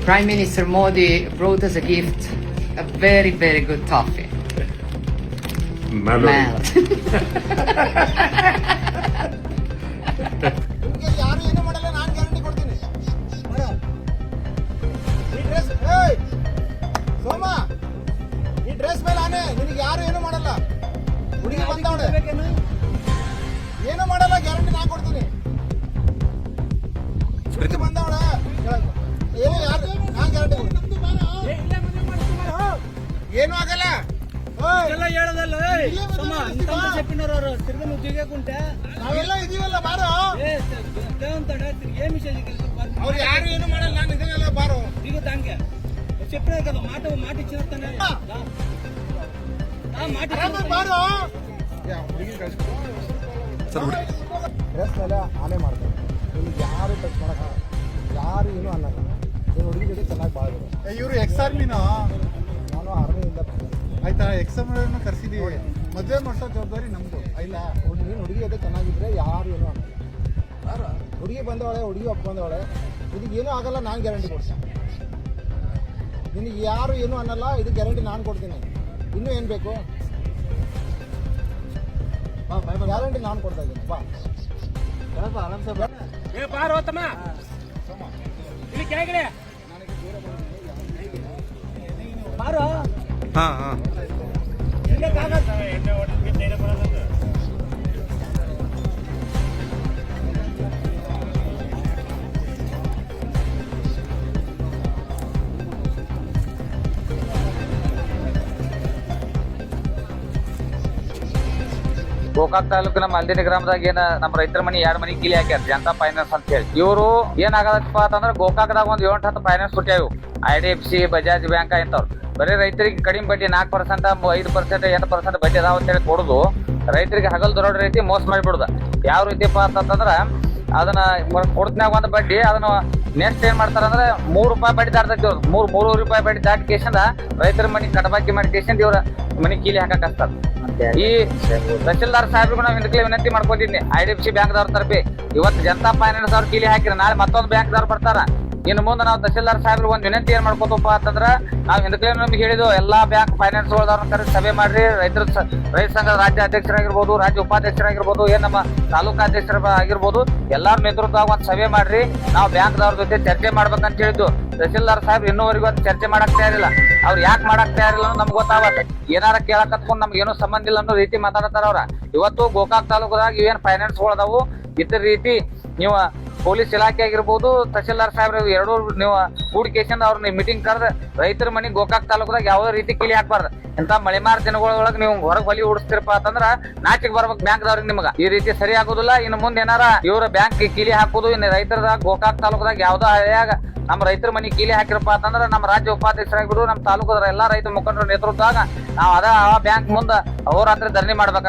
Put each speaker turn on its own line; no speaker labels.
Prime Minister Modi brought us a gift, a very, very good toffee.
Melody.
ನಿಮ್ಗೆ ಯಾರು ಏನು ಮಾಡಲ್ಲ, ನಾನು ಗ್ಯಾರಂಟಿ ಕೊಡ್ತೀನಿ. ಈ ಡ್ರೆಸ್ ಸೋಮ, ಈ ಡ್ರೆಸ್ ಮೇಲೆ ಆನೆ, ನಿನಗೆ ಯಾರು ಏನು ಮಾಡಲ್ಲ. ಹುಡುಗಿ ಬಂದವಳೆ ಏನು ಮಾಡಲ್ಲ, ಗ್ಯಾರಂಟಿ ನಾನು ಕೊಡ್ತೀನಿ. ಹುಡುಗಿ ಬಂದವಳೆ ಏನು ಯಾರು ನಾನು ಗ್ಯಾರಂಟಿ ಕೊಡ್ತೀನಿ. ಏನು ಆಗಲ್ಲ.
ಹೇಳದಲ್ಲ ತಿರ್ಗನು ಜಿಗಕುಂಟೆ
ನಾವೆಲ್ಲ ಇದೀವಲ್ಲ, ಬಾರೋ. ಅವ್ರು ಯಾರು ಏನು ಮಾಡಲ್ಲ, ನಾನು ಇದನ್ನೆಲ್ಲ ಬಾರೋ.
దిగుతాంగే చెప్పినా కదా మాట మాట ఇచ్చినట్టు
ಬಾರೋ. ಡ್ರೆಸ್ ಮೇಲೆ ಆನೆ ಮಾಡ್ತಾರೆ. ನಿಮ್ಗೆ ಯಾರು ಟಚ್ ಮಾಡಕ, ಯಾರು ಏನು ಅನ್ನಲ್ಲ. ನೀನು ಹುಡುಗಿ ಜೊತೆ ಚೆನ್ನಾಗಿ ಬಾಳ್ಬೋದು.
ಇವರು ಎಕ್ಸ್ ಆರ್ಮಿನಾ?
ನಾನು ಆರ್ಮಿಯಿಂದ
ಆಯ್ತಾ, ಎಕ್ಸ್ ಆರ್ಮಿನ ಕರ್ಸಿದೀವಿ. ಮದುವೆ ಮಾಡಿಸೋ ಜವಾಬ್ದಾರಿ ನಮ್ದು.
ಇಲ್ಲ, ನೀನು ಹುಡುಗಿ ಜೊತೆ ಚೆನ್ನಾಗಿದ್ರೆ ಯಾರು ಏನು ಅನ್ನಲ್ಲ. ಹುಡುಗಿ ಬಂದವಳೆ, ಹುಡುಗಿ ಒಪ್ಕೊಂಡವಳೆ, ಇದಕ್ಕೆ ಏನೂ ಆಗಲ್ಲ, ನಾನು ಗ್ಯಾರಂಟಿ ಕೊಡ್ತೀನಿ. ನಿನಗೆ ಯಾರು ಏನು ಅನ್ನಲ್ಲ, ಇದು ಗ್ಯಾರಂಟಿ ನಾನು ಕೊಡ್ತೀನಿ. ಇನ್ನೂ ಏನು ಬೇಕು? ಗ್ಯಾರಂಟಿ ನಾನು ಕೊಡ್ತಾ ಇದ್ದೀನಿ. ಬಾ
ಪಾರ್ವತಮ್ಮ ಇಲ್ಲಿ ಕೆಳಗಡೆ ಪಾರು
ಗೋಕಾಕ್ ತಾಲೂಕಿನ ಮಲ್ದಿನಿ ಗ್ರಾಮದಾಗ ಏನ ನಮ್ಮ ರೈತರ ಮನಿ 2 ಮನಿ ಕಿಲಿ ಹಾಕ್ಯಾರ ಜನತಾ ಫೈನಾನ್ಸ್ ಅಂತ ಹೇಳಿ. ಇವರು ಏನ್ ಆಗದಪ್ಪ ಅಂತಂದ್ರ ಗೋಕಾಕ್ದಾಗ ಒಂದ್ 7-10 ಫೈನಾನ್ಸ್ ಕೊಟ್ಟಾವು. IDFC, ಬಜಾಜ್ ಬ್ಯಾಂಕ್ ಇಂಥವ್ರು ಬರೀ ರೈತರಿಗೆ ಕಡಿಮೆ ಬಡ್ಡಿ 4%, 5%, 8% ಬಡ್ಡಿ ಅದಾವ ಅಂತ ಹೇಳಿ ಕೊಡುದು, ರೈತರಿಗೆ ಹಗಲ್ ದೊಡ್ಡ ರೀತಿ ಮೋಸ ಮಾಡಿಬಿಡುದ. ಯಾವ ರೀತಿಪ್ಪ ಅಂತಂದ್ರ ಅದನ್ನ ಕೊಡ್ತಿನಾಗ ಒಂದ್ ಬಡ್ಡಿ, ಅದನ್ನ ನೆಕ್ಸ್ಟ್ ಏನ್ ಮಾಡ್ತಾರ ಅಂದ್ರೆ ₹3 ಬಡ್ಡಿ ದಾಡ್ತೈತಿ. ಅವ್ರು ₹3 ಬಡ್ಡಿ ದಾಟಿ ಕೇಸಿಂದ ರೈತರ ಮನಿ ಕಟಬಾಕಿ ಮಾಡಿ ಕೇಸಿಂದ ಇವ್ರ ಮನಿ ಕೀಲಿ ಹಾಕಕ್ ಹಚ್ತಾರ. ಈ ತಹಶೀಲ್ದಾರ್ ಸಾಹೇಬ್ರಿಗೂ ನಾವು ಹಿಂದಕ್ಕೆ ವಿನಂತಿ ಮಾಡ್ಕೊಂಡಿದ್ನಿ, IDFC ಬ್ಯಾಂಕ್ ದವ್ರ ತರಪಿ ಇವತ್ತು ಜನತಾ ಫೈನಾನ್ಸ್ ಅವ್ರು ಕೀಲಿ ಹಾಕಿರ, ನಾಳೆ ಮತ್ತೊಂದು ಬ್ಯಾಂಕ್ ದವ್ರು ಬರ್ತಾರ. ಇನ್ನು ಮುಂದೆ ನಾವು ತಹಶೀಲ್ದಾರ್ ಸಾಹೇಬ್ರಿಗೆ ಒಂದ್ ವಿನಂತಿ ಏನ್ ಮಾಡ್ಕೋತಪ್ಪ ಅಂತಂದ್ರ, ನಾವು ಹಿಂದಕ್ಕೆ ನಮ್ಗೆ ಹೇಳಿದ್ವು ಎಲ್ಲಾ ಬ್ಯಾಂಕ್ ಫೈನಾನ್ಸ್ ಗಳವ್ರನ್ನ ಕರೆಸಿ ಸಭೆ ಮಾಡ್ರಿ. ರೈತ ಸಂಘದ ರಾಜ್ಯ ಅಧ್ಯಕ್ಷರಾಗಿರ್ಬೋದು, ರಾಜ್ಯ ಉಪಾಧ್ಯಕ್ಷರಾಗಿರ್ಬೋದು, ಏನ್ ನಮ್ಮ ತಾಲೂಕಾ ಅಧ್ಯಕ್ಷರ ಆಗಿರ್ಬೋದು, ಎಲ್ಲಾರ ನೇತೃತ್ವದಾಗ ಒಂದ್ ಸಭೆ ಮಾಡ್ರಿ, ನಾವು ಬ್ಯಾಂಕ್ ದವ್ರ ಜೊತೆ ಚರ್ಚೆ ಮಾಡ್ಬೇಕಂತ ಹೇಳಿದ್ವು. ತಹಶೀಲ್ದಾರ್ ಸಾಹೇಬ್ರು ಇನ್ನೂವರೆಗೂ ಒಂದು ಚರ್ಚೆ ಮಾಡಕ್ ತಯಾರಿಲ್ಲ. ಅವ್ರು ಯಾಕೆ ಮಾಡಕ್ ತಯಾರಿಲ್ಲ ಅನ್ನೋದು ನಮ್ಗೆ ಗೊತ್ತಾಗತ್ತೆ. ಏನಾರ ಕೇಳಕತ್ಕೊಂಡು ನಮ್ಗೆ ಏನೂ ಸಂಬಂಧ ಇಲ್ಲ ಅನ್ನೋ ರೀತಿ ಮಾತಾಡತಾರ ಅವ್ರ. ಇವತ್ತು ಗೋಕಾಕ್ ತಾಲೂಕದಾಗ ಇವೇನ್ ಫೈನಾನ್ಸ್ಗಳು ಅದಾವು, ಇತರ ರೀತಿ ನೀವು ಪೊಲೀಸ್ ಇಲಾಖೆ ಆಗಿರ್ಬೋದು, ತಹಶೀಲ್ದಾರ್ ಸಾಹೇಬ್ರ ಎರಡೂ ನೀವು ಕೂಡಿಕೇಶನ್ ಅವ್ರ ಮೀಟಿಂಗ್ ಕರೆದ ರೈತರ ಮನಿ ಗೋಕಾಕ್ ತಾಲೂಕದಾಗ ಯಾವುದೇ ರೀತಿ ಕಿಲಿ ಹಾಕ್ಬಾರ್ದು. ಇಂತ ಮಳೆಮಾರ ದಿನಗಳೊಳಗೆ ನೀವು ಹೊರಗೆ ಹೊಲಿ ಉಡಿಸ್ತಿರಪ್ಪ ಅಂತಂದ್ರ ನಾಚಿಕ್ ಬರ್ಬೇಕು ಬ್ಯಾಂಕ್ ದವ್ರಿಗೆ. ನಿಮ್ಗ ಈ ರೀತಿ ಸರಿ ಆಗುದಿಲ್ಲ. ಇನ್ನು ಮುಂದೆ ಏನಾರ ಇವ್ರ ಬ್ಯಾಂಕ್ ಕಿಲಿ ಹಾಕುದು, ಇನ್ನು ರೈತರದಾಗ ಗೋಕಾಕ್ ತಾಲೂಕದಾಗ ಯಾವ್ದೋ ಹಳ್ಳಿಯಾಗ ನಮ್ಮ ರೈತರ ಮನಿ ಕೀಲಿ ಹಾಕಿರಪ್ಪ ಅಂತಂದ್ರ ನಮ್ಮ ರಾಜ್ಯ ಉಪಾಧ್ಯಕ್ಷರಾಗಿಬಿಡು, ನಮ್ಮ ತಾಲೂಕದ ಎಲ್ಲಾ ರೈತ ಮುಖಂಡರ ನೇತೃತ್ವದಾಗ ನಾವು ಆ ಬ್ಯಾಂಕ್ ಮುಂದೆ ಅಹೋರಾತ್ರಿ ಧರಣಿ ಮಾಡ್ಬೇಕ.